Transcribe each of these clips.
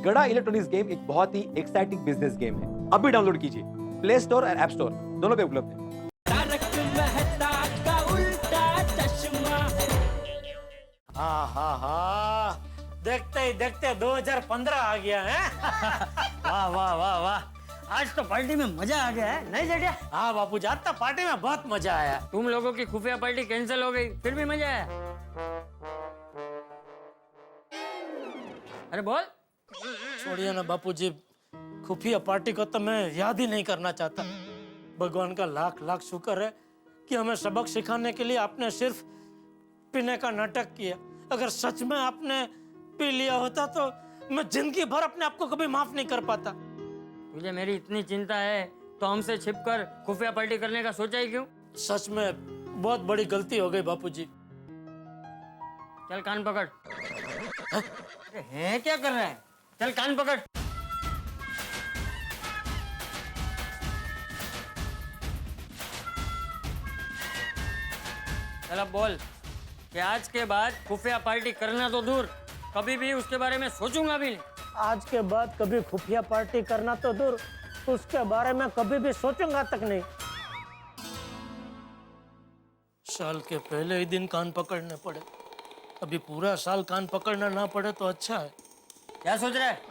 गड़ा electronics game एक बहुत ही एक्साइटिंग बिजनेस गेम है। अभी डाउनलोड कीजिए, प्ले स्टोर और ऐप स्टोर दोनों पे उपलब्ध है। तारक मेहता का उल्टा चश्मा। हाँ हाँ हाँ, देखते ही देखते 2015 आ गया है। वाह वाह वाह वाह, आज तो पार्टी में मजा आ गया है, नहीं जेठिया? हाँ बापू, आज तो पार्टी में बहुत मजा आया। तुम लोगों की खुफिया पार्टी कैंसिल हो गई, फिर भी मजा आया। अरे बोल। छोड़िए ना बापूजी, खुफिया पार्टी को तो मैं याद ही नहीं करना चाहता। भगवान का लाख लाख शुक्र है कि हमें सबक सिखाने के लिए आपने सिर्फ पीने का नाटक किया। अगर सच में आपने पी लिया होता तो मैं जिंदगी भर अपने आप को कभी माफ नहीं कर पाता। तुझे मेरी इतनी चिंता है तो हमसे छिपकर खुफिया पार्टी करने का सोचा ही क्यों? सच में बहुत बड़ी गलती हो गई बापूजी। चल कान पकड़। अरे है क्या कर रहा है? चल कान पकड़। चल अब बोल कि आज के बाद खुफिया पार्टी करना तो दूर, कभी भी उसके बारे में सोचूंगा भी नहीं। आज के बाद कभी खुफिया पार्टी करना तो दूर, उसके बारे में कभी भी सोचूंगा तक नहीं। साल के पहले ही दिन कान पकड़ने पड़े, अभी पूरा साल कान पकड़ना ना पड़े तो अच्छा है। क्या सोच रहा है?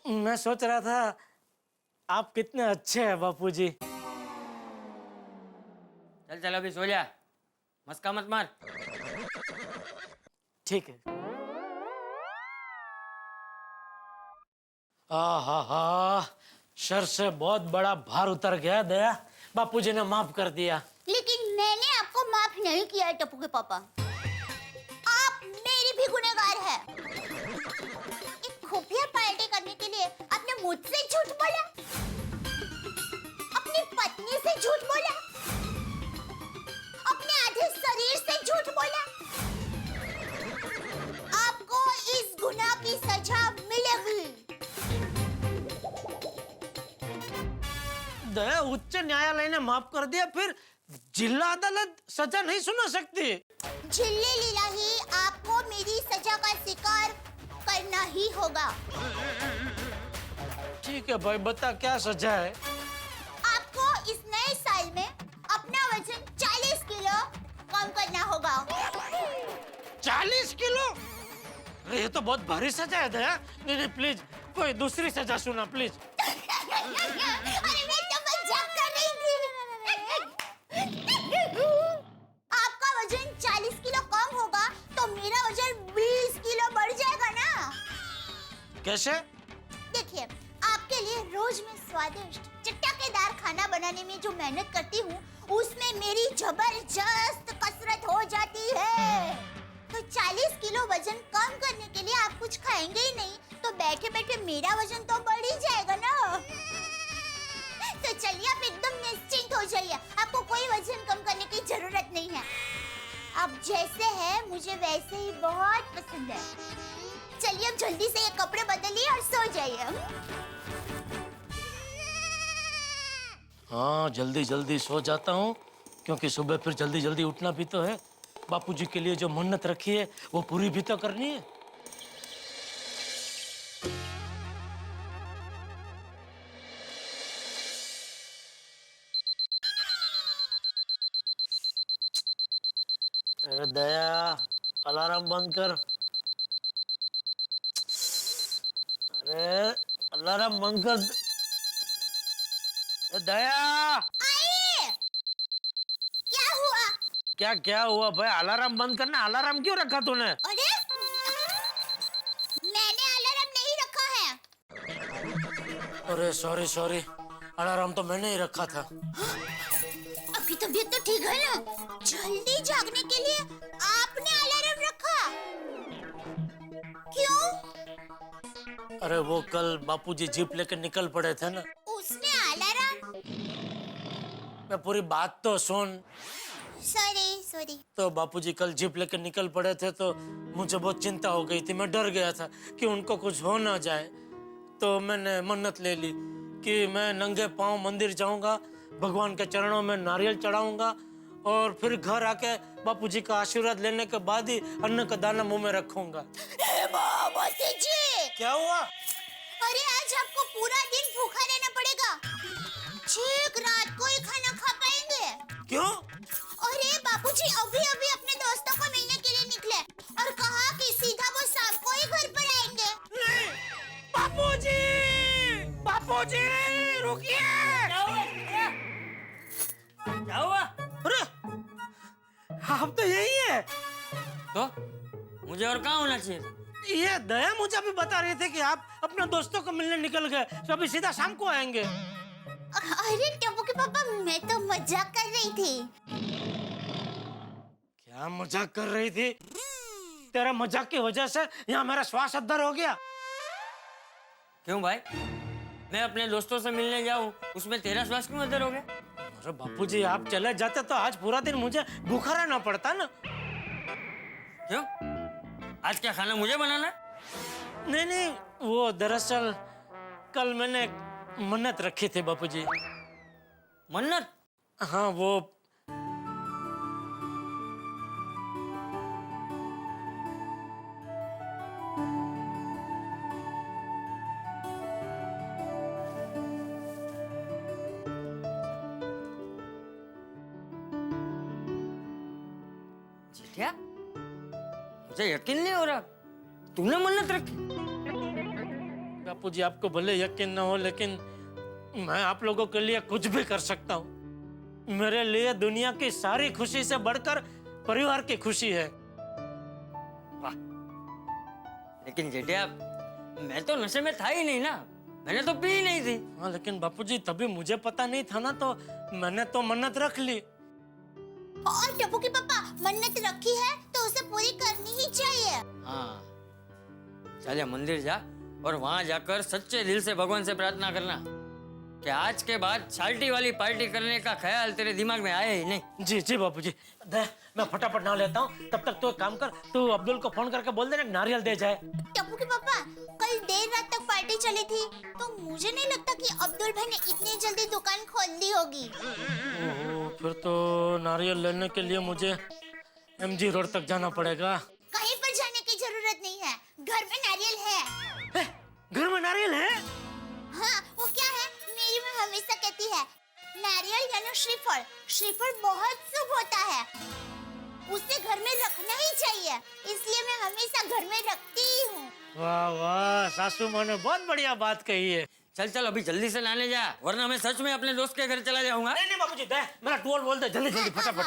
मैं सोच रहा था आप कितने अच्छे हैं बापूजी। चल चल अभी सो जा, मस्का मत मार। ठीक है। हा, सर से बहुत बड़ा भार उतर गया। दया, बापूजी ने माफ कर दिया। लेकिन मैंने आपको माफ नहीं किया है टप्पू के पापा। आप मेरी भी गुनहगार है। एक खुफिया पार्टी करने के लिए आपने मुझसे झूठ बोला, अपनी पत्नी से झूठ बोला, अपने आधे शरीर से झूठ बोला। आपको इस गुनाह की सजा मिलेगी। दया, उच्च न्यायालय ने माफ कर दिया, फिर जिला अदालत सजा नहीं सुना सकती? झिल्ली लीला ही आपको मेरी सजा का शिकार करना ही होगा। ठीक है भाई, बता क्या सजा है? आपको इस नए साल में अपना वजन 40 किलो कम करना होगा। 40 किलो? अरे ये तो बहुत भारी सजा है दया। नहीं नहीं, प्लीज कोई दूसरी सजा सुना प्लीज। अरे मैं तो मजाक कर रही थी। आपका वजन 40 किलो कम होगा तो मेरा वजन 20 किलो बढ़ जाएगा ना। कैसे? देखिए, आपके लिए रोज मैं स्वादिष्ट चटकेदार खाना बनाने में जो मेहनत करती हूँ, उसमें मेरी जबरदस्त कसरत हो जाती है। तो 40 किलो वजन कम करने के लिए आप कुछ खाएंगे ही नहीं, तो बैठे बैठे मेरा वजन तो बढ़ ही जाएगा ना। तो चलिए, आप एकदम निश्चिंत हो जाइए, आपको कोई वजन कम करने की जरूरत नहीं है। आप जैसे हैं मुझे वैसे ही बहुत पसंद है। चलिए अब जल्दी से ये कपड़े बदलिए और सो जाइए। हाँ, जल्दी जल्दी सो जाता हूँ, क्योंकि सुबह फिर जल्दी जल्दी उठना भी तो है। बापूजी के लिए जो मन्नत रखी है वो पूरी भी तो करनी है। अरे दया, अलार्म बंद कर। अरे अलार्म बंद कर। दया, आइए। क्या हुआ? क्या क्या हुआ भाई? अलार्म बंद करना। अलार्म क्यों रखा तूने? अरे मैंने अलार्म नहीं रखा है। अरे सॉरी सॉरी, अलार्म तो मैंने ही रखा था। आपकी तबीयत तो ठीक है ना? जल्दी जागने के लिए आपने अलार्म रखा? क्यों? अरे वो कल बापूजी जीप लेकर निकल पड़े थे ना। उसने अलार्म? मैं पूरी बात तो सुन। Sorry sorry. तो बापूजी कल जीप लेकर निकल पड़े थे तो मुझे बहुत चिंता हो गई थी। मैं डर गया था कि उनको कुछ हो ना जाए, तो मैंने मन्नत ले ली कि मैं नंगे पांव मंदिर जाऊंगा, भगवान के चरणों में नारियल चढ़ाऊंगा और फिर घर आके बापूजी का आशीर्वाद लेने के बाद ही अन्न का दाना मुंह में रखूंगा। बाबूजी जी, क्या हुआ? अरे आज आपको पूरा दिन भूखा रहना पड़ेगा। ठीक रात को ही खाना खा पाएंगे। क्यों? अरे बापूजी अभी अभी अपने दोस्तों को मिलने के लिए निकले और कहा कि सीधा वो शाम को ही घर पर आएंगे। नहीं, बापूजी, बापूजी, रुकिए! क्या हुआ? अरे, आप तो यही है। तो मुझे और कहाँ होना चाहिए? ये दया मुझे अभी बता रहे थे कि आप अपने दोस्तों को मिलने निकल गए, तो अभी सीधा शाम को आएंगे। अरे टप्पू के पापा, मैं तो मजाक कर रही थी। क्या मजाक कर रही थी? तेरा मजाक की वजह से यहाँ मेरा श्वास अद्दर हो गया। क्यों भाई? मैं अपने दोस्तों से मिलने जाऊं, उसमें तेरा श्वास क्यों अंदर हो गया? अरे बापूजी, आप चले जाते तो आज पूरा दिन मुझे भूखा रहना पड़ता ना। क्यों? आज क्या खाना मुझे बनाना है? नहीं नहीं, वो दरअसल कल मैंने मन्नत रखी थी बापूजी। मन्नत? हाँ, वो क्या? मुझे यकीन नहीं हो रहा, तूने मन्नत रखी? बापूजी, आपको भले यकीन न हो, लेकिन मैं आप लोगों के लिए कुछ भी कर सकता हूँ। मेरे लिए दुनिया की सारी खुशी से बढ़कर परिवार की खुशी है। वाह, लेकिन जेठिया, मैं तो नशे में था ही नहीं ना, मैंने तो पी ही नहीं थी। हाँ, लेकिन बापूजी तभी मुझे पता नहीं था ना, तो मैंने तो मन्नत रख ली। और टप्पू के पापा, मन्नत रखी है तो उसे पूरी करनी ही चाहिए। हाँ, चले मंदिर जा और वहां जाकर सच्चे दिल से भगवान से प्रार्थना करना कि आज के बाद शाल्टी वाली पार्टी करने का ख्याल तेरे दिमाग में आया ही नहीं। जी जी बापूजी, दे मैं फटाफट नहा लेता हूँ। तब तक तो एक काम कर, तू अब्दुल को फोन करके बोल देना नारियल दे जाए। टप्पू के पापा, कल देर रात तक पार्टी चली थी, तो मुझे नहीं लगता कि अब्दुल भाई ने इतनी जल्दी दुकान खोल दी होगी। ओहो, फिर तो नारियल लेने के लिए मुझे MG रोड तक जाना पड़ेगा। कहीं पर जाने की जरूरत नहीं है, घर में नारियल है। घर में नारियल है? हाँ, वो क्या है, मेरी माँ हमेशा कहती है नारियल यानी श्रीफल, श्रीफल बहुत शुभ होता है, उसे घर में रखना ही चाहिए, इसलिए मैं हमेशा घर में रखती हूँ। वाह वाह, सासू माँ ने बहुत बढ़िया बात कही है। चल चल अभी जल्दी से नहाने जा, वरना मैं सच में अपने दोस्त के घर चला जाऊंगा। नहीं नहीं बापूजी, दे मेरा टोल बोल दे, जल्दी जल्दी फटाफट।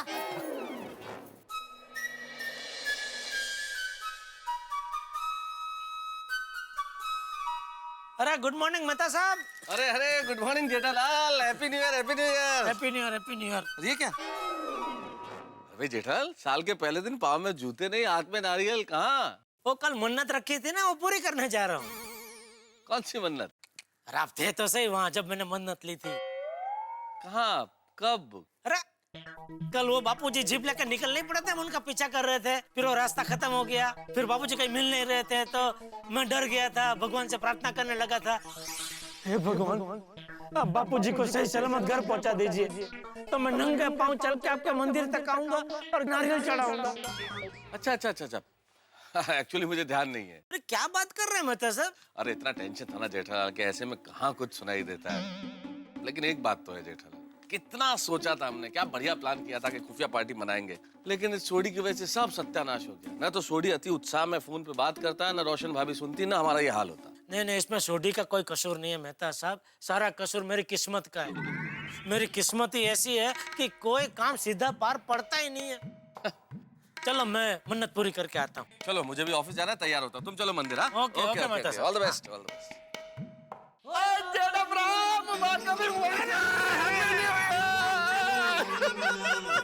अरे गुड मॉर्निंग मेहता साहब। अरे अरे good morning Jethalal, happy new year, happy new year. Happy new year, happy new year. ये क्या? अबे जेठालाल, साल के पहले दिन पाँव में जूते नहीं, हाथ में नारियल कहाँ? वो कल मन्नत रखी थी ना, वो पूरी करने जा रहा हूँ। कौन सी मन्नत? अरे आप थे तो सही वहाँ जब मैंने मन्नत ली थी। कहाँ? कब? अरे कल वो बापूजी जीप लेकर निकल नहीं पड़े थे, हम उनका पीछा कर रहे थे, फिर वो रास्ता खत्म हो गया, फिर बापूजी कहीं मिल नहीं रहे थे, तो मैं डर गया था, भगवान से प्रार्थना करने लगा था, हे भगवान, अब बापूजी को सही सलामत घर पहुंचा दीजिए, तो मैं नंगे पांव चल के आपके मंदिर तक आऊंगा और नारियल चढ़ाऊंगा। अच्छा अच्छा अच्छा अच्छा, एक्चुअली मुझे ध्यान नहीं है। अरे क्या बात कर रहे हैं मेहता साहब? अरे इतना टेंशन था ना जेठालाल कि ऐसे में कहाँ कुछ सुनाई देता है। लेकिन एक बात तो है जेठालाल, कितना सोचा था हमने, क्या बढ़िया प्लान किया था कि खुफिया पार्टी मनाएंगे, लेकिन इस सोडी की वजह से सब सत्यानाश हो गया। ना तो सोडी अति उत्साह में फोन पे बात करता है, ना रोशन भाभी सुनती, ना हमारा ये हाल होता। नहीं नहीं, इसमें सोडी का कोई कसूर नहीं है मेहता साहब, सारा कसूर मेरी किस्मत का है। मेरी किस्मत ही ऐसी है कि कोई काम सीधा पार पड़ता ही नहीं है। चलो मैं मन्नत पूरी करके आता हूँ। चलो मुझे भी ऑफिस जाना है, तैयार होता हूँ, तुम चलो मंदिर। हाँ ओके, ओके, मेहता साहब। All the best, all the best.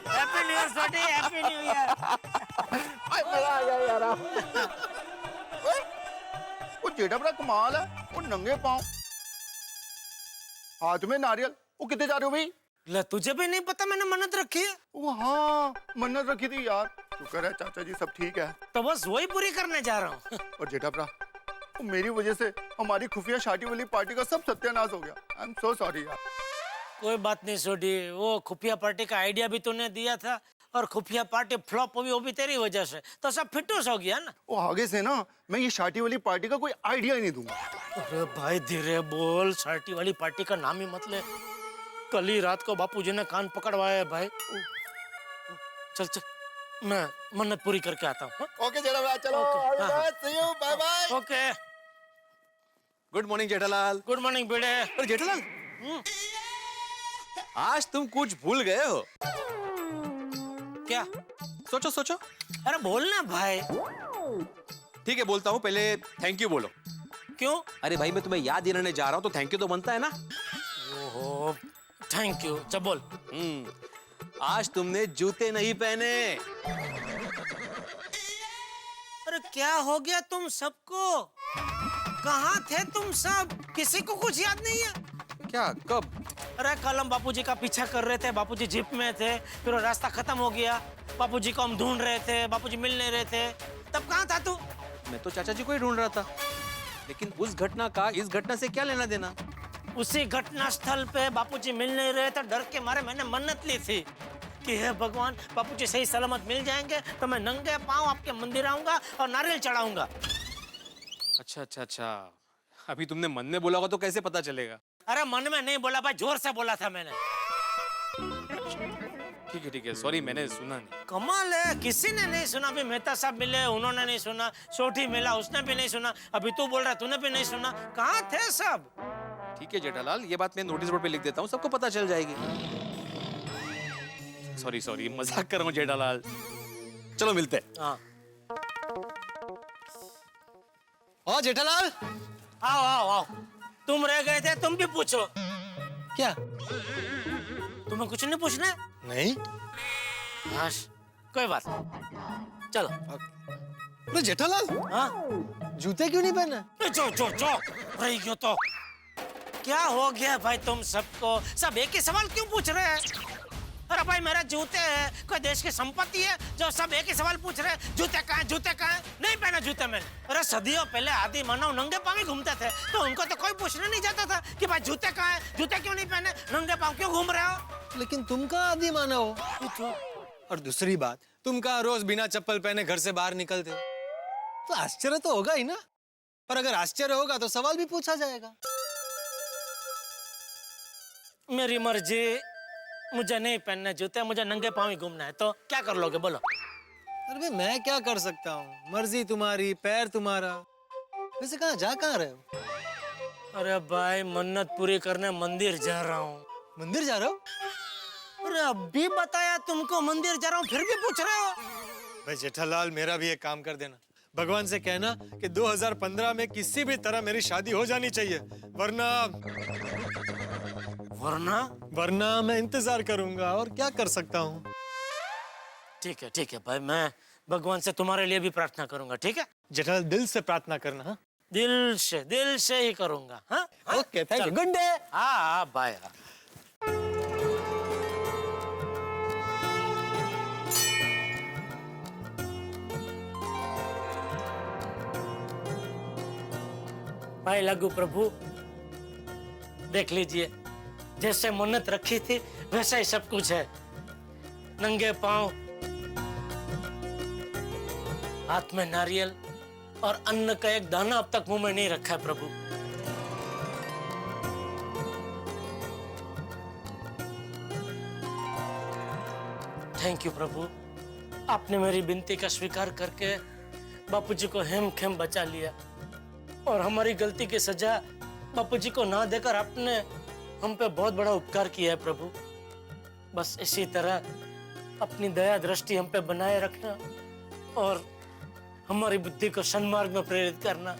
Happy new year Sodhi, happy new year. मजा आ गया यार। वो जेठा बड़ा कमाल है, वो नंगे पाँव, हाथ में नारियल। वो कितने जा रहे हो भाई? ले तुझे भी नहीं पता मैंने मन्नत रखी है? वो हाँ, मन्नत रखी थी यार। शुक्र है चाचा जी सब ठीक है। तो बस वही पूरी करने जा रहा हूँ। और जेठा बड़ा, वो मेरी वजह से हमारी खुफिया शादी वाली पार्टी का सब सत्यानाश हो गया। आई एम सो सॉरी यार। कोई बात नहीं सोडी, वो खुफिया पार्टी का आइडिया भी तूने दिया था और खुफिया पार्टी फ्लॉप हुई वो भी तेरी वजह से, तो सब फिटूस हो गया ना। वो आगे से ना मैं ये शादी वाली पार्टी का कोई आइडिया ही नहीं दूंगा। अरे भाई धीरे बोल, शार्टी वाली पार्टी का नाम ही मत ले। कल ही रात को बापूजी ने कान पकड़वाया है भाई। चल चल, मैं मन्नत पूरी करके आता हूँ। ओके जेठालाल, चलो see you, bye bye. Okay, good morning Jethalal. Good morning बेटे। अरे जेठालाल, आज तुम कुछ भूल गए हो। क्या? सोचो सोचो। अरे बोलना भाई। ठीक है बोलता हूँ, पहले थैंक यू बोलो। क्यों? अरे भाई मैं तुम्हें याद दिलाने जा रहा हूँ तो थैंक यू तो बनता है ना। ओहो, थैंक यू। चल बोल। आज तुमने जूते नहीं पहने। अरे क्या हो गया तुम सबको? कहाँ थे तुम सब? किसी को कुछ याद नहीं है? क्या? कब? अरे कल हम बापूजी का पीछा कर रहे थे, बापूजी जीप में थे, फिर वो रास्ता खत्म हो गया, बापूजी को हम ढूंढ रहे थे, बापूजी मिल नहीं रहे थे, तब कहाँ था तू? मैं तो चाचा जी को ही ढूंढ रहा था, लेकिन उस घटना का इस घटना से क्या लेना देना? उसी घटना स्थल पे बापूजी मिल नहीं रहे थे, डर के मारे मैंने मन्नत ली थी कि हे भगवान, बापूजी सही सलामत मिल जाएंगे तो मैं नंगे पांव आपके मंदिर आऊंगा और नारियल चढ़ाऊंगा। अच्छा अच्छा अच्छा, अभी तुमने मन में बोला होगा तो कैसे पता चलेगा? अरे मन में नहीं बोला भाई, जोर से बोला था मैंने। ठीक है, सॉरी मैंने सुना नहीं। कमाल है, किसी ने नहीं सुना। अभी मेहता साहब मिले, उन्होंने नहीं सुना, सोठी मिला, उसने भी नहीं सुना, अभी तू बोल रहा तूने भी नहीं सुना। कहाँ थे सब? ठीक है जेठालाल, ये बात मैं नोटिस बोर्ड पे लिख देता हूँ, सबको पता चल जाएगी। सॉरी मजाक कर रहा हूँ जेठालाल। चलो मिलते हैं। हाँ, ओ जेठालाल, आओ आओ आओ। तुम रह गए थे, तुम भी पूछो। क्या? तुम्हें कुछ नहीं पूछना है? नहीं। हाँ, कोई बात नहीं। चलो। अरे जेठालाल, हाँ, जूते क्यों नहीं पहने? जो रही क्यों तो? क्या हो गया भाई तुम सबको? सब एक ही सवाल क्यों पूछ रहे हैं? अरे भाई मेरे जूते हैं, कोई देश की संपत्ति है जो सब एक ही सवाल पूछ रहे हैं, जूते कहाँ हैं, जूते कहाँ हैं? नहीं पहना जूते मैंने। अरे सदियों पहले आदि मानव नंगे पाँव ही घूमते थे, तो उनको तो कोई पूछने नहीं जाता था कि भाई जूते कहाँ हैं, जूते क्यों नहीं पहने, नंगे पाँव क्यों घूम रहे हो? लेकिन तुम कहाँ आदि माना हो? और दूसरी बात, तुम कहाँ रोज बिना चप्पल पहने घर से बाहर निकलते हो? तो आश्चर्य तो होगा ही ना। पर अगर आश्चर्य होगा तो सवाल भी पूछा जाएगा। मेरी मर्जी, मुझे नहीं पहनने जूते, मुझे नंगे पाँव ही घूमना है, तो क्या कर लोगे बोलो? अरे भाई मैं क्या कर सकता हूँ, मर्जी तुम्हारी, पैर तुम्हारा। वैसे कहाँ रहे हो? अरे भाई मन्नत पूरी करने मंदिर जा रहा हूँ। मंदिर जा रहे हो? अरे अभी बताया तुमको मंदिर जा रहा हूँ, फिर भी पूछ रहे हो? भाई जेठालाल, मेरा भी एक काम कर देना, भगवान से कहना कि 2015 में किसी भी तरह मेरी शादी हो जानी चाहिए, वरना मैं इंतजार करूंगा। और क्या कर सकता हूँ? ठीक है भाई, मैं भगवान से तुम्हारे लिए भी प्रार्थना करूंगा, ठीक है? जेठालाल दिल से प्रार्थना करना। हाँ, दिल से ही करूंगा। हाँ, okay, thank you, good day. हाँ बाय। भाई लागू प्रभु, देख लीजिए, जैसे मन्नत रखी थी वैसा ही सब कुछ है। नंगे पांव, हाथ में नारियल और अन्न का एक दाना अब तक मुंह में नहीं रखा है प्रभु। थैंक यू प्रभु, आपने मेरी विनती का स्वीकार करके बापूजी को हेम खेम बचा लिया और हमारी गलती की सजा बापूजी को ना देकर आपने हम पे बहुत बड़ा उपकार किया है प्रभु। बस इसी तरह अपनी दया दृष्टि हम पे बनाए रखना और हमारी बुद्धि को सन्मार्ग में प्रेरित करना।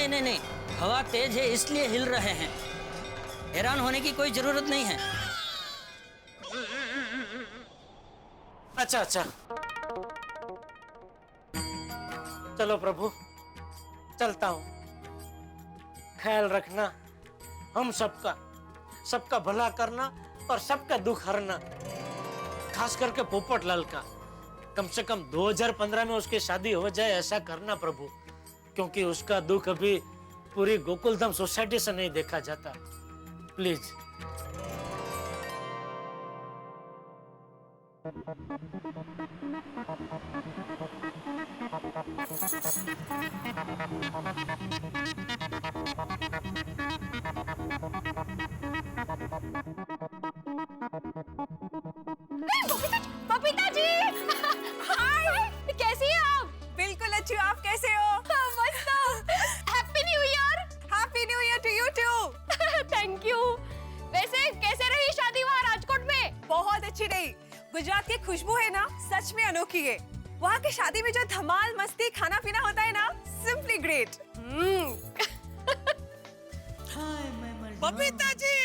नहीं, हवा तेज है इसलिए हिल रहे हैं, हैरान होने की कोई जरूरत नहीं है। अच्छा अच्छा, चलो प्रभु, चलता हूँ। ख्याल रखना हम सबका भला करना और सबका दुख हरना, खास करके पोपट लाल का। कम से कम 2015 में उसकी शादी हो जाए ऐसा करना प्रभु, क्योंकि उसका दुख अभी पूरी गोकुलधाम सोसाइटी से नहीं देखा जाता। प्लीज। बबीता जी, हाय, कैसी हैं आप? बिल्कुल अच्छी हूँ, आप कैसे हो? मस्त। Happy new year. Happy new year to you too. Thank you. वैसे कैसे रही शादी वहाँ राजकोट में? बहुत अच्छी रही। गुजरात की खुशबू है ना, सच में अनोखी है। वहाँ की शादी में जो धमाल मस्ती खाना पीना होता है ना, simply great. Babita ji,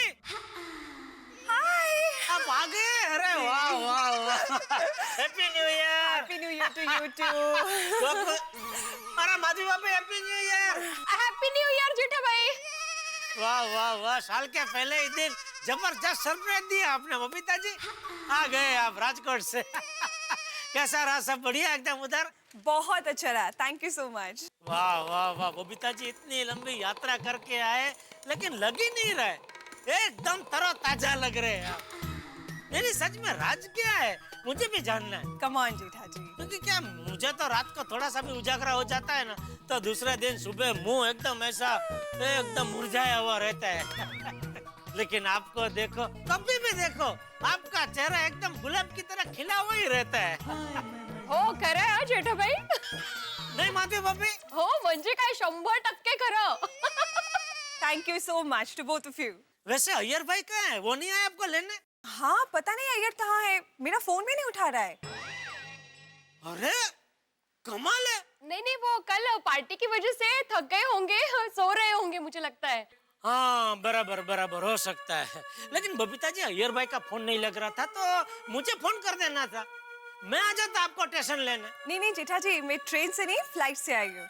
hi, आप आ गए? अरे वाह वाह वाह, happy new year. Happy new year to you too. अरे माधवी बाबू, happy new year. Happy new year Jetha भाई। वाह वाह वाह, साल के पहले ही दिन जबरदस्त सरप्राइज दिया आपने बबीता जी। आ गए आप राजकोट से। कैसा रहा, सब बढ़िया एकदम उधर? बहुत अच्छा रहा, थैंक यू सो मच। वाह वाह वाह बबीता जी, इतनी लंबी यात्रा करके आए लेकिन लग ही नहीं रहे, एकदम तरोताजा लग रहे हैं आप। नहीं सच में राज क्या है, मुझे भी जानना है। कम ऑन जेठा जी। क्योंकि क्या मुझे तो रात को थोड़ा सा भी उजागरा हो जाता है ना, तो दूसरे दिन सुबह मुंह एकदम ऐसा एकदम मुरझाया हुआ रहता है। लेकिन आपको देखो, कभी भी देखो, आपका चेहरा एकदम गुलाब की तरह खिला हुआ ही रहता है। हो खरं आहे जेठा भाई। नहीं माधवी बाबी? हो म्हणजे काय 100% खरं। Thank you so much to both of you. वैसे अय्यर भाई कहाँ है, वो नहीं आए आपको लेने? हाँ पता नहीं अय्यर कहाँ है, मेरा फोन भी नहीं उठा रहा है। अरे कमाल है। नहीं वो कल पार्टी की वजह से थक गए होंगे, सो रहे होंगे मुझे लगता है। हाँ बराबर बराबर हो सकता है, लेकिन बबीता जी अय्यर भाई का फोन नहीं लग रहा था तो मुझे फोन कर देना था, मैं आ जाता आपको स्टेशन लेने। नहीं जेठा जी, मैं ट्रेन से नहीं फ्लाइट से आई हूँ।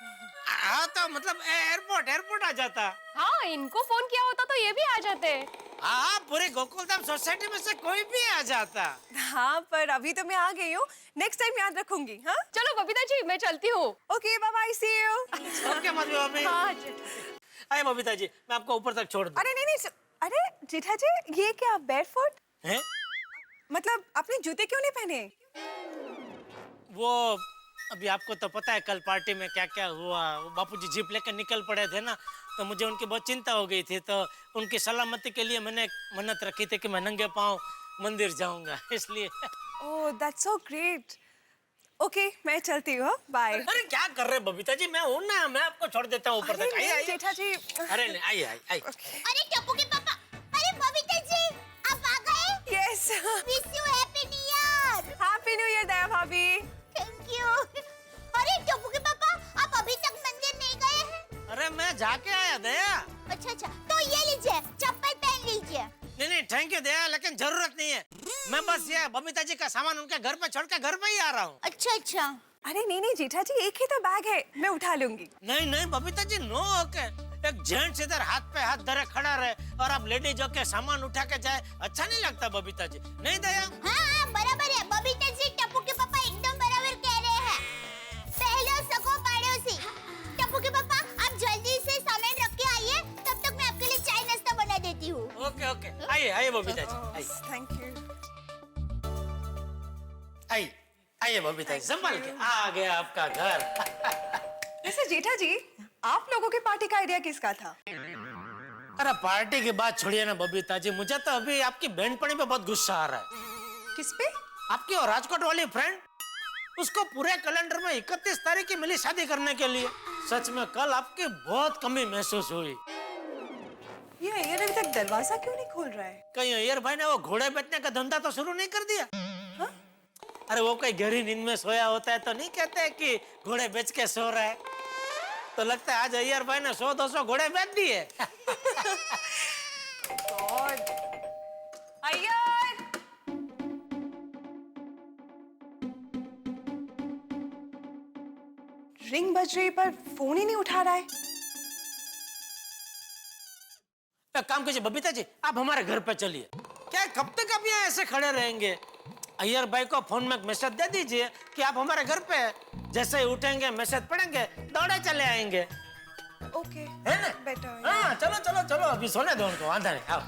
हाँ तो मतलब एयरपोर्ट आ जाता। हाँ इनको फोन किया होता तो ये भी आ जाते। हाँ पूरे गोकुलधाम सोसाइटी में से कोई भी आ जाता। हाँ पर अभी तो मैं आ गई हूँ, नेक्स्ट टाइम याद रखूंगी। हाँ चलो बबीता जी मैं चलती हूँ। Okay bye bye, see you. Okay Madhavi भाभी। हाँ आइए बबीता जी, मैं आपको ऊपर तक छोड़ दूं। अरे नहीं, अरे जेठा जी ये क्या बैरफुट हैं? मतलब आपने जूते क्यों नहीं पहने? वो अभी आपको तो पता है कल पार्टी में क्या क्या हुआ, वो बापूजी जीप लेकर निकल पड़े थे ना, तो मुझे उनकी बहुत चिंता हो गई थी, तो उनकी सलामती के लिए मैंने मन्नत रखी थी कि मैं नंगे पांव मंदिर जाऊंगा, इसलिए। Oh that's so great. Okay मैं चलती हूँ, बाय। अरे क्या कर रहे बबीता जी, मैं हूं ना, मैं आपको छोड़ देता हूँ ऊपर तक। आइए जेठा जी। अरे नहीं, आइए। अरे टप्पू के पापा, अरे बबीता जी आप आ गए? Yes wish you happy new year. Happy new year Daya भाभी। Thank you. अरे टप्पू के पापा, आप अभी तक मंदिर नहीं गए हैं? अरे मैं जाके आया दया। अच्छा तो ये लीजिए, चप्पल पहन लीजिए। नहीं थैंक यू दया, लेकिन जरूरत नहीं है, मैं बस ये बबीता जी का सामान उनके घर पे छोड़ के घर पे ही आ रहा हूँ। अच्छा अरे नहीं जेठा जी, एक ही तो बैग है, मैं उठा लूंगी। नहीं बबीता जी, नो ओके। एक जेंट्स इधर हाथ पे हाथ धरे खड़ा रहे और आप लेडीज होके सामान उठा के जाए, अच्छा नहीं लगता बबीता जी। नहीं दया? हाँ बराबर है, बबीता जी टप्पू के पापा एकदम बराबर कह रहे हैं। पहले सगो पड़ोसी। टप्पू के पापा आप जल्दी से सामान रख के आइए, तब तक मैं आपके लिए चाय नाश्ता बना देती हूँ। ओके आइए बबीता जी, थैंक यू। आइए बबीता जी, संभाल के। आ गया आपका घर। वैसे जेठा जी, आप लोगों के पार्टी का आइडिया किसका था? अरे पार्टी की बात छोड़िए ना बबीता जी, मुझे तो अभी आपकी बहनपनी पे बहुत गुस्सा आ रहा है। किस पे? आपकी और राजकोट वाली फ्रेंड, उसको पूरे कैलेंडर में 31 तारीख की मिली शादी करने के लिए। सच में कल आपकी बहुत कमी महसूस हुई। ये अय्यर अभी तक दरवाजा क्यों नहीं खोल रहा है? कहीं अय्यर भाई ने वो घोड़े बेचने का धंधा तो शुरू नहीं कर दिया? हाँ? अरे वो कोई गहरी नींद में सोया होता है तो नहीं कहते कि घोड़े बेच के सो रहा है, तो लगता है आज अय्यर भाई ने 100-200 घोड़े बेच दिए। अय्यर रिंग बज रही पर फोन ही नहीं उठा रहा है। एक काम कीजिए बबीता जी, आप हमारे घर पे चलिए। क्या कब तक आप यहाँ ऐसे खड़े रहेंगे? अय्यर भाई को फोन में मैसेज दे दीजिए कि आप हमारे घर पे हैं। जैसे ही उठेंगे मैसेज पढ़ेंगे, दौड़े चले आएंगे। ओके, है ना? बेटर। हाँ चलो चलो चलो, अभी सोने दो उनको, आंधा नहीं। आओ।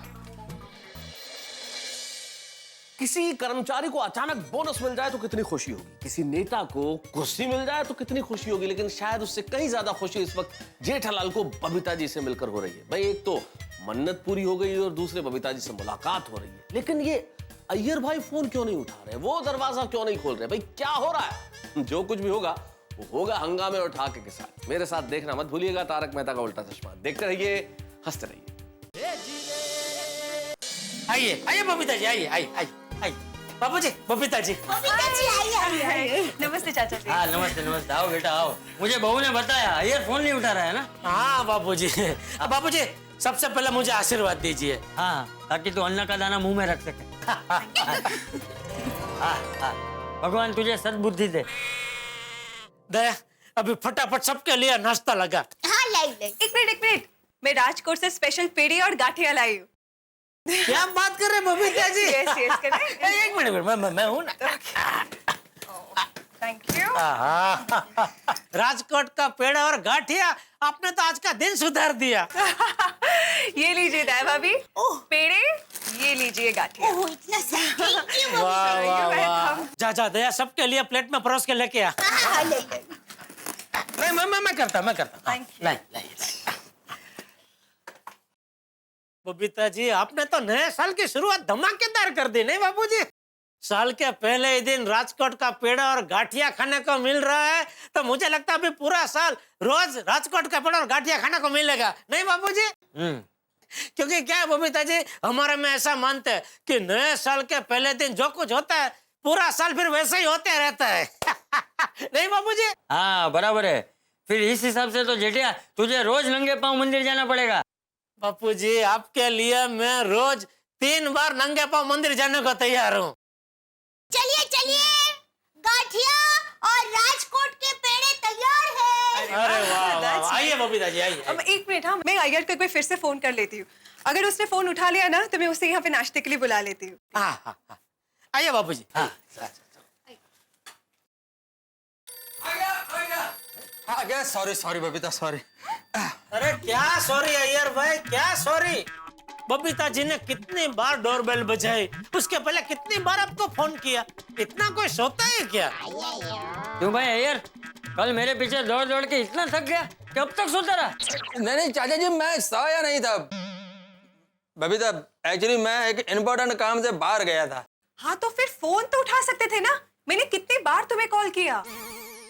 किसी कर्मचारी को अचानक बोनस मिल जाए तो कितनी खुशी होगी, किसी नेता को कुर्सी मिल जाए तो कितनी खुशी होगी, लेकिन शायद उससे कहीं ज्यादा खुशी इस वक्त जेठालाल को बबीता जी से मिलकर हो रही है। भाई एक तो मन्नत पूरी हो गई और दूसरे बबीता जी से मुलाकात हो रही है। लेकिन ये अय्यर भाई फोन क्यों नहीं उठा रहे, वो दरवाजा क्यों नहीं खोल रहे? भाई क्या हो रहा है? जो कुछ भी होगा वो होगा हंगामे और ठाके के साथ। मेरे साथ देखना मत भूलिएगा तारक मेहता का उल्टा चश्मा। देखते रहिए, हंसते रहिए। आइए आइए बबीता जी, आइए आइए आइए आइए। बाबू जी, बबीता जी। बबीता जी आइए। नमस्ते चाचा जी। हाँ नमस्ते नमस्ते, आओ बेटा आओ। मुझे बहू ने बताया अय्यर फोन नहीं उठा रहा है ना। हाँ बाबू जी। बाबू जी सबसे पहले मुझे आशीर्वाद दीजिए। हाँ, ताकि तू अन्न का दाना मुंह में रख सके। भगवान तुझे सद्बुद्धि दे। दया, अभी फटाफट सबके लिए नाश्ता लगा। हाँ लाई। एक मिनट, मैं राजकोट से स्पेशल पेड़ी और गाठिया लाई हूँ। क्या बात कर रहे हैं बबीता जी? यस करें। एक मिनट, मैं हूँ ना। Thank you. राजकोट का पेड़ा और गाठिया, आपने तो आज का दिन सुधार दिया। ये लीजिए दया भाभी पेड़े, ये लीजिए गाठिया। ओह इतना सही, थैंक यू। वाह वाह वाह। welcome। जा दया, सबके लिए प्लेट में परोस के लेके आ। हाँ ले। नहीं मैं करता। Thank you। लाई। बबीता जी, आपने तो नए साल की शुरुआत धमाकेदार कर दी, नहीं बाबूजी? साल के पहले ही दिन राजकोट का पेड़ा और गाठिया खाने को मिल रहा है, तो मुझे लगता है अभी पूरा साल रोज राजकोट का पेड़ा और गाठिया खाने को मिलेगा, नहीं बाबूजी? क्योंकि क्या है बबीता जी, हमारे में ऐसा मानते हैं कि नए साल के पहले दिन जो कुछ होता है पूरा साल फिर वैसे ही होते रहता है। नहीं बाबूजी? हाँ बराबर है। फिर इस हिसाब से तो जेठिया तुझे रोज नंगे पांव मंदिर जाना पड़ेगा। बापूजी, आपके लिए मैं रोज 3 बार नंगे पांव मंदिर जाने को तैयार हूँ। चलिए, गाठिया और राजकोट के पेड़े तैयार हैं। अरे वाह, आइए बबीता जी आइए। अब एक मिनट, हाँ मैं अय्यर को एक बार फिर से फोन कर लेती हूँ। अगर उसने फोन उठा लिया ना तो मैं उसे यहाँ पे नाश्ते के लिए बुला लेती हूँ। हाँ, आइए बापूजी। हाँ। Sorry Babita, sorry. अरे क्या सॉरी अय्यर भाई, क्या सॉरी? बबीता जी ने कितनी बार डोरबेल बजाई, उसके पहले कितनी बार आपको फोन किया, इतना कोई सोता है क्या? क्यों भाई अय्यर, कल मेरे पीछे दौड़ दौड़ के इतना थक गया कि अब तक सोता रहा? नहीं चाचा जी, मैं सोया नहीं था। बबीता, एक्चुअली मैं एक इम्पोर्टेंट काम से बाहर गया था। हाँ तो फिर फोन तो उठा सकते थे ना, मैंने कितनी बार तुम्हें कॉल किया।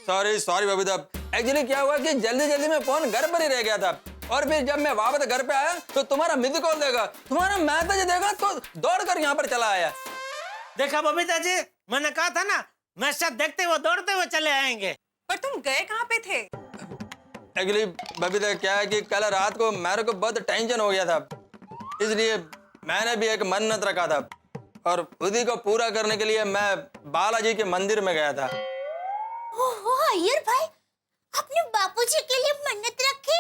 सॉरी बबीता, एक्चुअली क्या हुआ कि जल्दी में फोन घर पर ही रह गया था, और फिर जब मैं वापस घर पे आया तो तुम्हारा मिस कॉल देखा, तुम्हारा मैसेज देखा तो दौड़कर यहाँ पर चला आया। देखा बबीता जी, मैंने कहा था ना, मैसेज देखते हुए दौड़ते हुए चले आएंगे। पर तुम गए कहाँ पे थे? एक्चुअली बबीता क्या है कि कल रात को मेरे को बहुत टेंशन हो गया था, इसलिए मैंने भी एक मन्नत रखा था, और उसी को पूरा करने के लिए मैं बालाजी के मंदिर में गया था। ओहो अय्यर भाई, आपने बापूजी के लिए मन्नत रखी?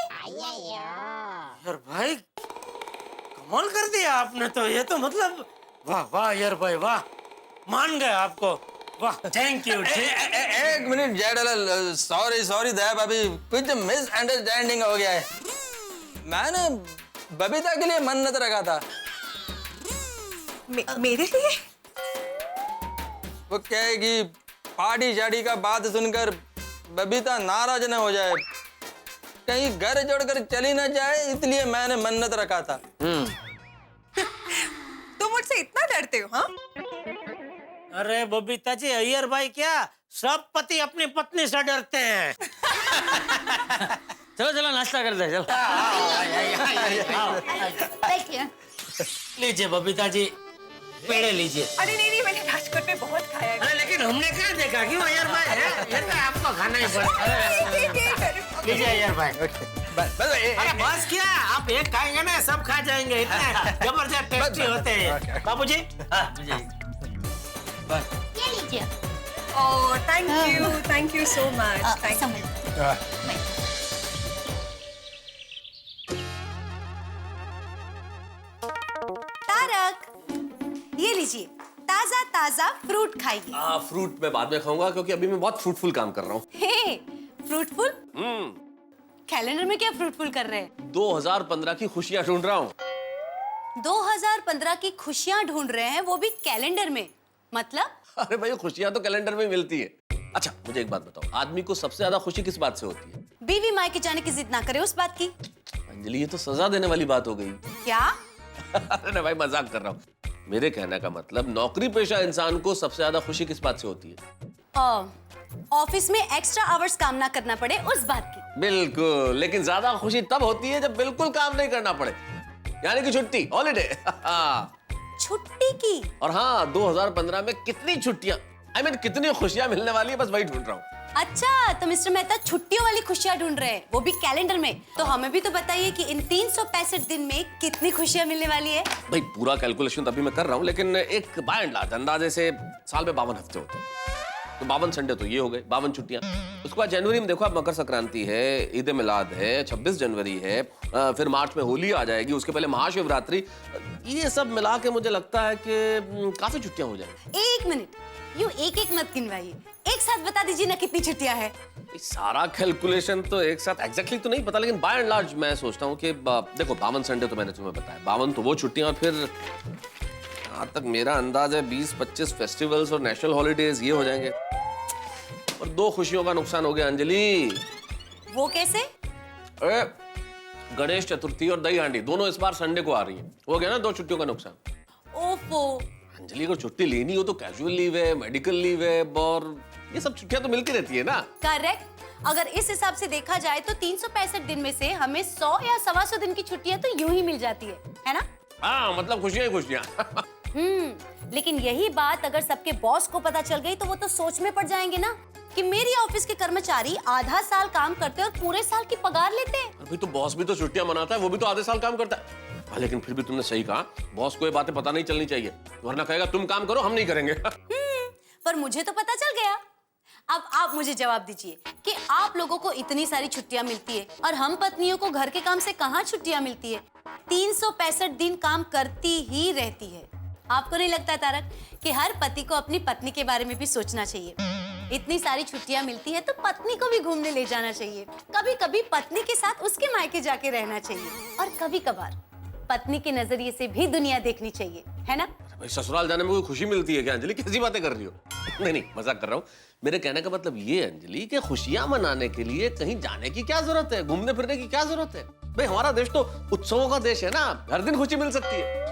यार भाई, कमाल कर दिया आपने तो। ये तो मतलब वाह अय्यर भाई, वाह, मान गए आपको, वाह, थैंक यू। एक मिनट जेठालाल, सॉरी दया भाभी, कुछ मिसअंडरस्टैंडिंग हो गया है। मैंने बबीता के लिए मन्नत रखा था। मेरे लिए? वो क्या है कि पार्टी शार्टी का बात सुनकर बबीता नाराज न हो जाए, कहीं घर जोड़कर चली न जाए, इसलिए मैंने मन्नत रखा था। तुम मुझसे इतना डरते हो? हाँ अरे बबीता जी, अय्यर भाई क्या, सब पति अपनी पत्नी से डरते हैं। चलो नाश्ता करते हैं, चलो। बैठिए। लीजिए बबीता जी, पेड़े लीजिए। अरे नहीं, मैंने राजकोट में बहुत खाया है। अरे लेकिन हमने क्या देखा, क्यों अय्यर भाई है, ये तो आपको खाना ही पड़ेगा। लीजिए अय्यर भाई। अरे बस क्या, आप एक खाएंगे ना, सब खा जाएंगे, इतने जबरदस्त टेस्टी होते हैं। बाबूजी, ये लीजिए। Oh, thank you so much. Thank you. संभल। तारक, ये लीजिए ताजा ताजा फ्रूट खाइए। फ्रूट मैं बाद में खाऊंगा क्योंकि अभी मैं बहुत फ्रूटफुल काम कर रहा हूँ। हे, फ्रूटफुल? कैलेंडर में क्या फ्रूटफुल कर रहे हैं? 2015 की खुशियां ढूंढ रहा हूँ। 2015 की खुशियां ढूंढ रहे हैं, वो भी कैलेंडर में। मतलब? अरे भाई खुशियां तो कैलेंडर में मिलती है। अच्छा मुझे एक बात बताओ, आदमी को सबसे ज्यादा खुशी किस बात से होती है? बीवी मायके जाने की जिद ना करे उस बात की। अंजलि ये तो सजा देने वाली बात हो गई। क्या? अरे भाई मजाक कर रहा हूँ। मेरे कहने का मतलब नौकरी पेशा इंसान को सबसे ज्यादा खुशी किस बात से होती है? ऑफिस में एक्स्ट्रा आवर्स काम ना करना पड़े उस बात की। बिल्कुल, लेकिन ज्यादा खुशी तब होती है जब बिल्कुल काम नहीं करना पड़े, यानी कि छुट्टी, हॉलिडे। छुट्टी की? और हाँ 2015 में कितनी छुट्टियां, I mean, कितनी खुशियां मिलने वाली है, बस वही ढूंढ रहा हूँ। अच्छा, तो मिस्टर मेहता छुट्टियों वाली खुशियां ढूंढ रहे हैं, वो भी कैलेंडर में। तो हमें भी तो बताइए कि इन 365 दिन में कितनी खुशियां मिलने वाली है। भाई पूरा कैलकुलेशन तभी मैं कर रहा हूँ, लेकिन एक बाय एंड लार्ज अंदाजे से साल में 52 हफ्ते होते हैं, तो 52 संडे तो ये हो गए, 52 छुट्टियां। उसके बाद जनवरी में देखो, अब मकर संक्रांति है, ईद ए मिलाद है, 26 जनवरी है, फिर मार्च में होली आ जाएगी, उसके पहले महाशिवरात्रि। ये सब मिला के मुझे लगता है कि काफी छुट्टियां हो जाएंगी। एक मिनट, यूं एक एक मत गिनवाइए, एक साथ बता दीजिए ना कितनी छुट्टियां हैं। सारा कैलकुलेशन तो एक साथ एग्जैक्टली तो नहीं पता, लेकिन बाय एंड लार्ज मैं सोचता हूँ कि देखो 52 संडे तो मैंने तुम्हें बताया, 52 तो वो छुट्टियां, और फिर यहाँ तक मेरा अंदाज है 20-25 फेस्टिवल्स और नेशनल हॉलीडेज ये हो जाएंगे। और 2 खुशियों का नुकसान हो गया अंजलि। वो कैसे? अरे गणेश चतुर्थी और दही हांडी दोनों इस बार संडे को आ रही है, हो गया ना 2 छुट्टियों का नुकसान। ओफो। अंजलि को छुट्टी लेनी हो तो कैजुअल लीव है, मेडिकल लीव है, और ये सब छुट्टियां तो मिलती रहती है ना। करेक्ट। अगर इस हिसाब से देखा जाए तो 365 दिन में से हमें 100 या 125 दिन की छुट्टियां तो यूं ही मिल जाती है ना? हाँ, मतलब खुशियां ही खुशियां। लेकिन यही बात अगर सबके बॉस को पता चल गई तो वो तो सोच में पड़ जाएंगे ना कि मेरी ऑफिस के कर्मचारी आधा साल काम करते हैं और पूरे साल की पगार लेते हैं। अभी तो बॉस भी तो छुट्टियां मनाता है, वो भी तो आधे साल काम करता है। लेकिन फिर भी तुमने सही कहा, बॉस को ये बातें पता नहीं चलनी चाहिए, वरना कहेगा तुम काम करो हम नहीं करेंगे। पर मुझे तो पता चल गया। अब आप मुझे जवाब दीजिए कि आप लोगों को इतनी सारी छुट्टियां मिलती है और हम पत्नियों को घर के काम से कहाँ छुट्टियां मिलती है? 365 दिन काम करती ही रहती है। आपको नहीं लगता तारक कि हर पति को अपनी पत्नी के बारे में भी सोचना चाहिए? इतनी सारी छुट्टियां मिलती है तो पत्नी को भी घूमने ले जाना चाहिए, कभी कभी पत्नी के साथ उसके मायके जाके रहना चाहिए, और कभी कभार पत्नी के नजरिए से भी दुनिया देखनी चाहिए, है ना? भाई ससुराल जाने में कोई खुशी मिलती है क्या अंजलि? कैसी बातें कर रही हो? नहीं मजाक कर रहा हूँ। मेरे कहने का मतलब ये अंजलि कि खुशियां मनाने के लिए कहीं जाने की क्या जरूरत है, घूमने फिरने की क्या जरूरत है? भाई हमारा देश तो उत्सवों का देश है ना, हर दिन खुशी मिल सकती है।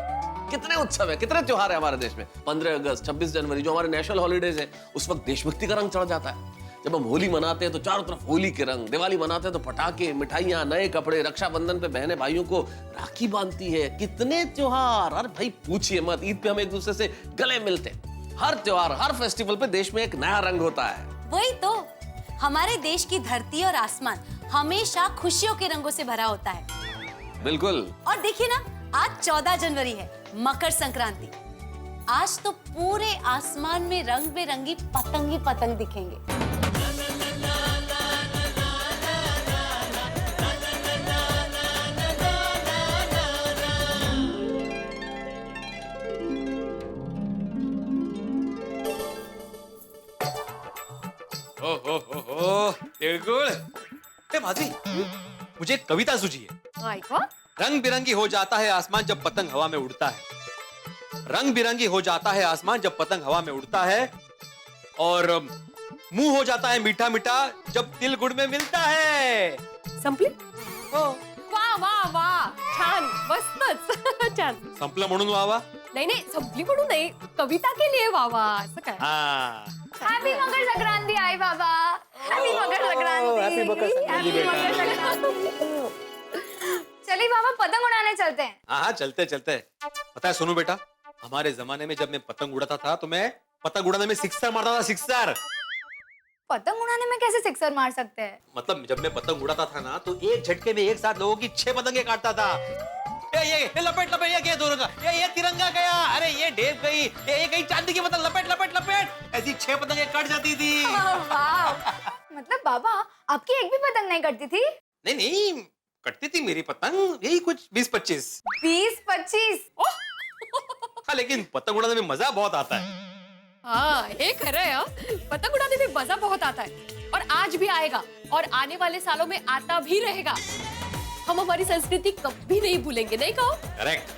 कितने उत्सव है, कितने त्योहार है हमारे देश में। 15 अगस्त, 26 जनवरी जो हमारे नेशनल हॉलीडेज है, उस वक्त देशभक्ति का रंग चढ़ जाता है। जब हम होली मनाते हैं तो चारों तरफ होली के रंग, दिवाली मनाते हैं तो पटाखे, मिठाइयां, नए कपड़े, रक्षाबंधन पे बहनें भाइयों को राखी बांधती है, कितने त्योहार। अरे भाई पूछिए मत, ईद पे हम एक दूसरे से गले मिलते हैं। हर त्योहार, हर फेस्टिवल पे देश में एक नया रंग होता है। वही तो, हमारे देश की धरती और आसमान हमेशा खुशियों के रंगों से भरा होता है। बिल्कुल। और देखिए ना, आज 14 जनवरी है, मकर संक्रांति। आज तो पूरे आसमान में रंग बेरंगी पतंग ही पतंग दिखेंगे। बिल्कुल। माधवी, मुझे एक कविता सूझी है। रंग बिरंगी हो जाता है आसमान जब पतंग हवा में उड़ता है। रंग बिरंगी हो जाता है आसमान जब पतंग हवा में उड़ता है, और मुंह हो जाता है मीठा मीठा जब तिल गुड़ में मिलता है। संपली? वाह वाह वाह, छान, मस्तच. छान. संपलं म्हणून वावा? नाही नाही, संपली म्हणून नाही, कविता केली आहे वावा, असं काय? हाँ। हॅपी मकर संक्रांति आई बाबा. हॅपी मकर संक्रांति. हैप्पी मकर संक्रांति बेटा। चलिए बाबा, पतंग उड़ाने चलते हैं. हाँ चलते चलते। पता है सोनू बेटा, हमारे जमाने में जब मैं पतंग उड़ाता था तो मैं पतंग उड़ाने में सिक्सर मारता था, सिक्सर। पतंग उड़ाने में कैसे सिक्सर मार सकते हैं? मतलब जब मैं पतंग उड़ाता था ना तो एक झटके में एक साथ लोगों की 6 पतंगे काटता था। ये लपेट लपेट, ये दोनों का, ये तिरंगा गया, अरे ये ढेप गई, ये गई चांदी की पतंग, लपेट लपेट लपेट, ऐसी 6 पतंगे कट जाती थी। वाह, मतलब बाबा आपकी एक भी पतंग नहीं कटती थी? नहीं नहीं, कटती थी मेरी पतंग, यही कुछ 20-25। 20-25? हाँ, लेकिन पतंग उड़ाने में मजा बहुत आता है। हाँ, ये खरा है यार, पतंग उड़ाने में मजा बहुत आता है और आज भी आएगा और आने वाले सालों में आता भी रहेगा। हम हमारी संस्कृति कभी नहीं भूलेंगे, नहीं कहो? करेक्ट।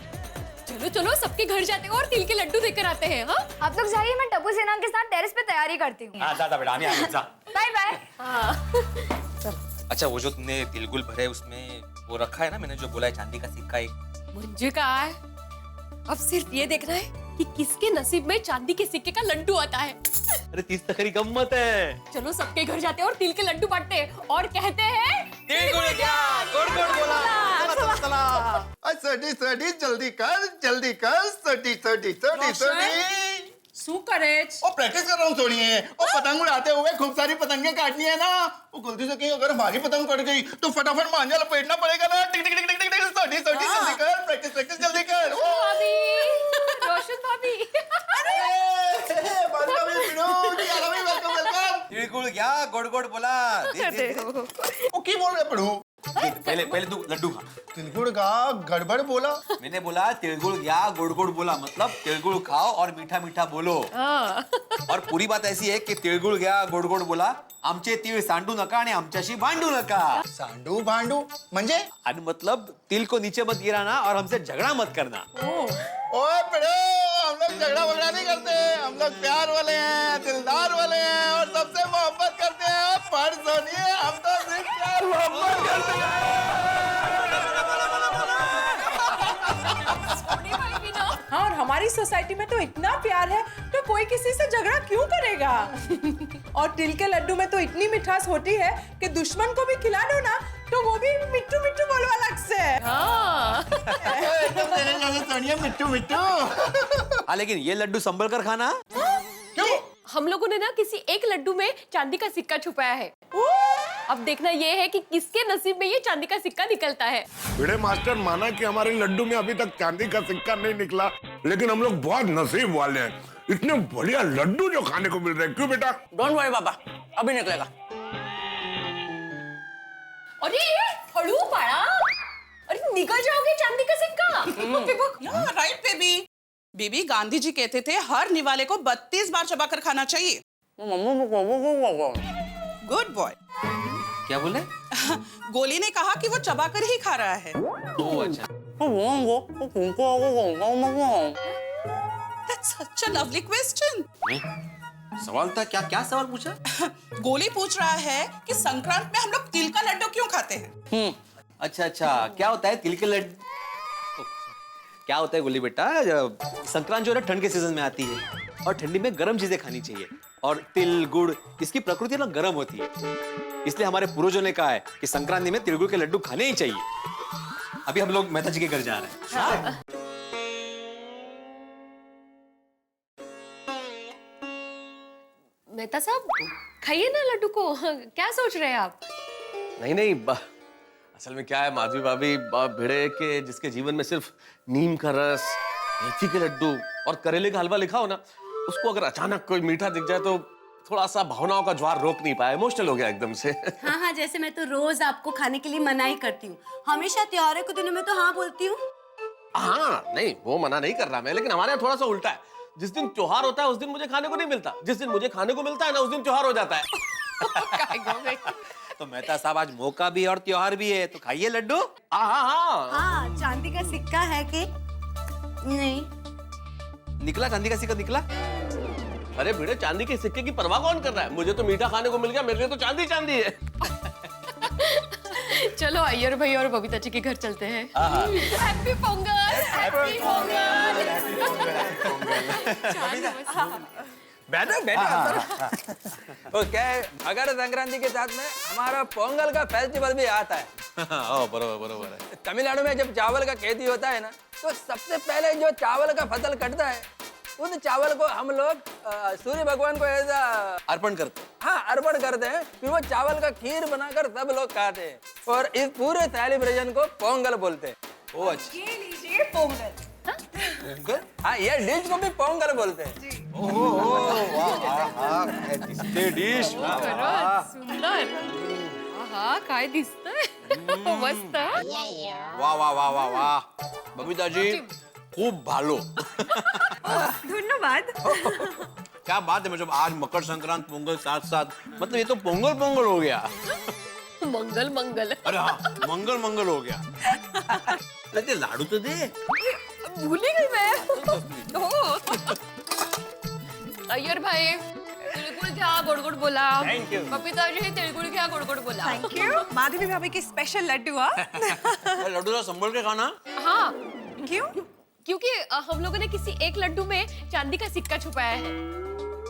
चलो चलो, सबके घर जाते हैं और तिल के लड्डू देकर आते हैं। हाँ, आप लोग जाइए, मैं टप्पू सेना के साथ टेरेस पे तैयारी करती हूँ। हाँ, जा बेटा, आने आने जा। Bye bye. अच्छा, वो जो तुमने तिलगुल भरे उसमें वो रखा है ना, मैंने जो बोला है चांदी का सिक्का एक, मुझे कहा है, अब सिर्फ ये देखना है कि किसके नसीब में चांदी के सिक्के का लड्डू आता है। अरे 30 तखरी गम्मत है। चलो सबके घर जाते हैं और तिल के लड्डू बांटते हैं और कहते हैं तिलगुल गया, गुड़ गुड़ बोला, चला चला चला। सटी सटी जल्दी कर, सटी सटी सटी सटी। શું કરે ओ प्रैक्टिस कर रहा हूँ सोनिए, और पतंग उड़ाते हुए खूब सारी पतंगें काटनी है ना। वो गलती से कहीं अगर हमारी पतंग कट गई तो फटाफट मांझा लपेटना पड़ेगा ना। टिक टिक टिक टिक टिक, सटी सटी जल्दी कर, प्रैक्टिस प्रैक्टिस जल्दी कर। भाभी, रोशन भाभी। तिलगुल गया, गुड़ गुड़ बोला। ओ की बोल रहे पढ़ू? पहले तू लड्डू खा। तिलगुड़ का गड़बड़ बोला। मैंने बोला तिलगुल गया, गुड़ गुड़ बोला, मतलब तिलगुल खाओ और मीठा मीठा बोलो। और पूरी बात ऐसी है कि तिलगुल गया, गुड़ गुड़ बोला, आमचे तीळ सांडू नका आणि आमच्याशी भांडू नका। सांडू भांडू म्हणजे? आणि मतलब तिल को नीचे मत गिराना और हमसे झगड़ा मत करना। ओए पढ़ो, हम लोग झगड़ा वगड़ा नहीं करते, हम लोग प्यार वाले हैं, दिलदार वाले हैं और सबसे मोहब्बत करते हैं। पर सुनिए, हम तो सिर्फ प्यार मोहब्बत करते हैं। हाँ, और हमारी सोसाइटी में तो इतना प्यार है तो कोई किसी से झगड़ा क्यों करेगा? और तिल के लड्डू में तो इतनी मिठास होती है कि दुश्मन को भी खिला दो ना तो वो भी मिट्टू मिट्टू बोलो अलग से। एकदम तेरे जैसे सोनिया मिट्टू मिट्टू। हाँ, लेकिन ये लड्डू संभल कर खाना। क्यों? हम लोगों ने ना किसी एक लड्डू में चांदी का सिक्का छुपाया है। अब देखना ये है कि किसके नसीब में ये चांदी का सिक्का निकलता है। बड़े मास्टर, माना कि हमारे लड्डू में अभी तक चांदी का सिक्का नहीं निकला, लेकिन हम लोग बहुत नसीब वाले हैं, इतने बढ़िया लड्डू जो खाने को मिल रहे हैं। क्यों बेटा? डोंट वरी पापा, अभी निकलेगा। अरे हड़ू पाड़ा, अरे निकल जाओगे चांदी का सिक्का। Right baby. Baby, Gandhi ji कहते थे हर निवाले को 32 बार चबाकर खाना चाहिए। Good boy. क्या बोले? गोली ने कहा कि वो चबाकर ही खा रहा है। ओह अच्छा। That's such a lovely question. सवाल था क्या? क्या सवाल पूछा? गोली पूछ रहा है कि संक्रांत में हम लोग तिल का लड्डू क्यों खाते हैं? अच्छा अच्छा, क्या होता है तिल के लड्डू? क्या होता है गोली बेटा, संक्रांत जो है ठंड के सीजन में आती है और ठंडी में गर्म चीजें खानी चाहिए, और तिल गुड़ इसकी प्रकृति ना गर्म होती है, इसलिए हमारे पूर्वजों ने कहा है कि संक्रांति में तिल गुड़ के लड्डू खाने ही चाहिए। अभी हम लोग मेहता जी के घर जा रहे हैं। मेहता साहब, खाइए ना लड्डू को। क्या सोच रहे हैं आप? नहीं नहीं, असल में क्या है माधवी भाभी, भिड़े के जिसके जीवन में सिर्फ नीम का रस, मेथी के लड्डू और करेले का हलवा लिखा हो ना, उसको अगर अचानक कोई मीठा दिख जाए तो थोड़ा सा भावनाओं का ज्वार रोक नहीं पाया, इमोशनल हो गया एकदम से। हाँ हाँ, जैसे मैं तो रोज आपको खाने के लिए मना ही करती हूँ, हमेशा त्योहारों के दिनों में तो हाँ बोलती हूँ। हाँ नहीं, वो मना नहीं कर रहा मैं, लेकिन हमारे यहाँ थोड़ा सा उल्टा है। जिस दिन त्योहार होता है उस दिन मुझे खाने को नहीं मिलता, जिस दिन मुझे खाने को मिलता है ना उस दिन त्योहार हो जाता है। तो मेहता साहब, आज मौका भी और त्योहार भी है, तो खाइए लड्डू। हाँ, चांदी का सिक्का है कि नहीं? निकला चांदी का सिक्का निकला। अरे भिड़े, चांदी के सिक्के की परवाह कौन कर रहा है? मुझे तो मीठा खाने को मिल गया, मेरे लिए तो चांदी चांदी है। चलो अय्यर भाई और बबीता जी के घर चलते हैं। Happy Pongal, happy Pongal. बैठो बैठो। तो क्या है, मकर संक्रांति के साथ में हमारा पोंगल का फेस्टिवल भी आता है। बरोबर बरोबर है। तमिलनाडु में जब चावल का खेती होता है ना, तो सबसे पहले जो चावल का फसल कटता है उस चावल को हम लोग सूर्य भगवान को ऐसा अर्पण करते हैं। हाँ, अर्पण करते हैं। फिर वो चावल का खीर बनाकर सब लोग खाते हैं और इस पूरे सेलिब्रेशन को पोंगल बोलते हैं। ओ अच्छा। ये लीजिए पोंगल। हाँ, ये डिश को भी पोंगल बोलते हैं। डिश सुंदर हाँ काय दिसतंय मस्त वाह वाह वाह वाह वाह बबीता जी खूब भालो धन्यवाद। क्या बात है, मतलब आज मकर संक्रांत पोंगल साथ साथ, मतलब ये तो पोंगल पोंगल हो गया। मंगल मंगल अरे हाँ मंगल मंगल हो गया। अरे लाडू तो दे। भूल ही गई मैं। अय्यर भाई तिळगुळ घ्या गोड गोड बोला। Thank you. बबीता जी तिळगुळ घ्या गोड गोड बोला। Thank you. माधवी भाभी की स्पेशल लड्डू। हाँ लड्डू तो संभल के खाना। हाँ क्यों? क्योंकि हम लोगों ने किसी एक लड्डू में चांदी का सिक्का छुपाया है,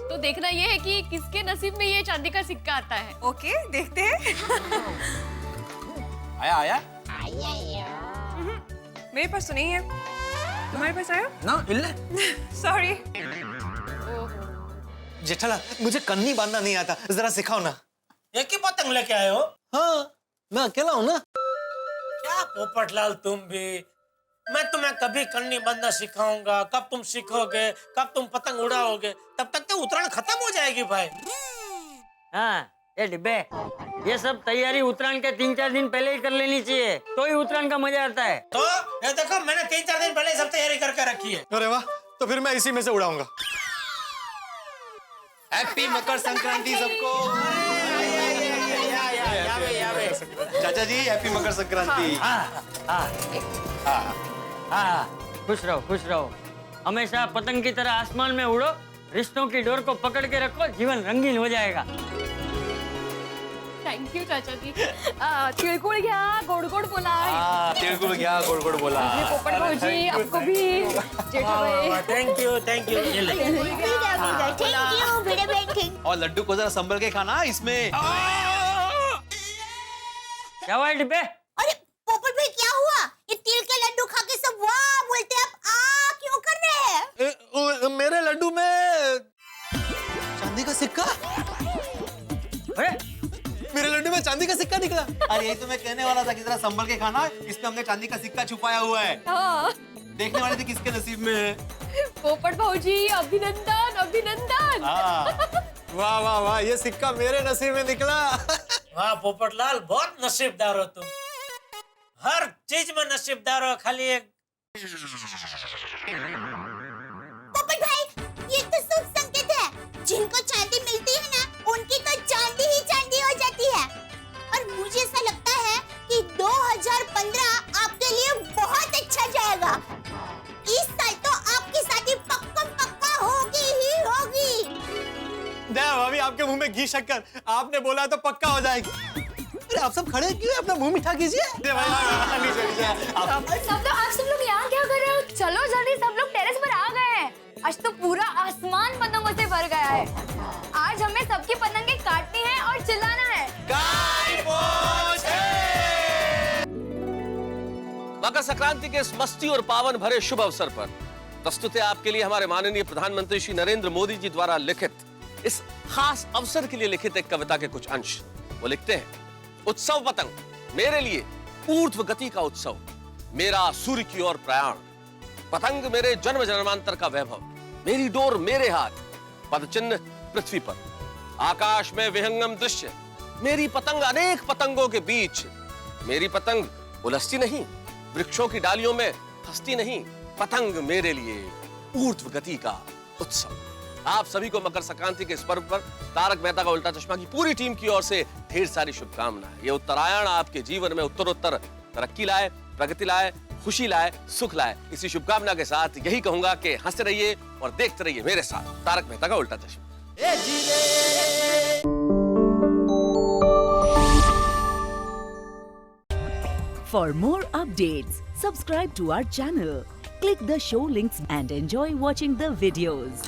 तो देखना ये है कि किसके नसीब में ये चांदी का सिक्का आता है। ओके देखते हैं। आया आया मेरे पास तो नहीं है, तुम्हारे पास आया? ना इल्ले सॉरी। जेठालाल मुझे कन्नी बांधना नहीं आता, जरा सिखाओ ना। एक ही पतंग लेके आए हो? हाँ मैं अकेला हूँ ना। क्या पोपटलाल तुम भी, मैं तुम्हें कभी कन्नी बांधना सिखाऊंगा, कब तुम सीखोगे, कब तुम पतंग उड़ाओगे, तब तक तो उत्तरायण खत्म हो जाएगी भाई। हाँ ये डिब्बे, ये सब तैयारी उत्तरायण के 3-4 दिन पहले ही कर लेनी चाहिए, तो ही उत्तरायण का मजा आता है। तो ये देखो मैंने 3-4 दिन पहले सब तैयारी करके रखी है। अरे वाह, तो फिर मैं इसी में से उड़ाऊंगा। हैप्पी मकर संक्रांति सबको। चाचा जी हैप्पी मकर संक्रांति। खुश रहो खुश रहो, हमेशा पतंग की तरह आसमान में उड़ो, रिश्तों की डोर को पकड़ के रखो, जीवन रंगीन हो जाएगा। थैंक यू चाचा जी। तिळगुळ घ्या गोड गोड बोला। तिळगुळ घ्या गोड गोड बोला। पोपट भाऊजी आपको भी जेठा भाई। Thank you thank you. Thank you Bhide बैठिंग। और लड्डू को जरा संभल के खाना इसमें। क्या हुआ है डिब्बे? अरे पोपट भाई क्या हुआ? ये तिल के लड्डू खा के सब वाह बोलते हैं, आप आ क्यों कर रहे हैं? मेरे लड्डू में चांदी का सिक्का। अरे मेरे लड्डू में चांदी का सिक्का निकला। अरे यही तो मैं कहने वाला था कि जरा संभल के खाना, इसमें हमने चांदी का सिक्का छुपाया हुआ है। हाँ देखने वाले थे किसके नसीब में है। पोपट भाऊजी अभिनंदन अभिनंदन। वाह वाह वाह, ये सिक्का मेरे नसीब में निकला। वाह पोपटलाल बहुत नसीबदार हो तुम, हर चीज में नसीबदार हो, खाली एक। पोपट भाई ये तो शुभ संकेत है, जिनको चांदी मिलती है ना उनकी तो चांदी ही चांदी हो जाती है। और मुझे ऐसा लगता है कि 2015 आपके लिए बहुत अच्छा जाएगा। इस साल तो आपकी शादी पक्का होगी ही होगी। भाभी आपके मुंह में घी शक्कर, आपने बोला तो पक्का हो जाएगी। अरे आप सब खड़े क्यों, अपना मुंह मीठा कीजिए। आप सब लोग यहाँ क्या कर रहे हो? चलो जल्दी, सब लोग टेरेस पर आ गए हैं। आज तो पूरा आसमान पतंगों से भर गया है। आज हमें सबकी पतंगे काटनी है और चिल्लाना है। मकर संक्रांति के इस मस्ती और पावन भरे शुभ अवसर पर प्रस्तुत है आपके लिए हमारे माननीय प्रधानमंत्री श्री नरेंद्र मोदी जी द्वारा लिखित, इस खास अवसर के लिए लिखित एक कविता के कुछ अंश। वो लिखते हैं, उत्सव पतंग मेरे लिए ऊर्ध्व गति का उत्सव, मेरा सूर्य की ओर प्रयाण, पतंग मेरे जन्म जन्मांतर का वैभव, मेरी डोर मेरे हाथ, पदचिन्ह पृथ्वी पर, आकाश में विहंगम दृश्य, मेरी पतंग अनेक पतंगों के बीच, मेरी पतंग उलझती नहीं, वृक्षों की डालियों में फंसती नहीं, पतंग मेरे लिए ऊर्ध्व गति का उत्सव। आप सभी को मकर संक्रांति के इस पर्व पर तारक मेहता का उल्टा चश्मा की पूरी टीम की ओर से ढेर सारी शुभकामनाएं। ये उत्तरायण आपके जीवन में उत्तरोत्तर तरक्की लाए, प्रगति लाए, खुशी लाए, सुख लाए। इसी शुभकामना के साथ यही कहूंगा कि हंसते रहिए और देखते रहिए मेरे साथ तारक मेहता का उल्टा चश्मा। For more updates, subscribe to our channel, click the show links and enjoy watching the videos.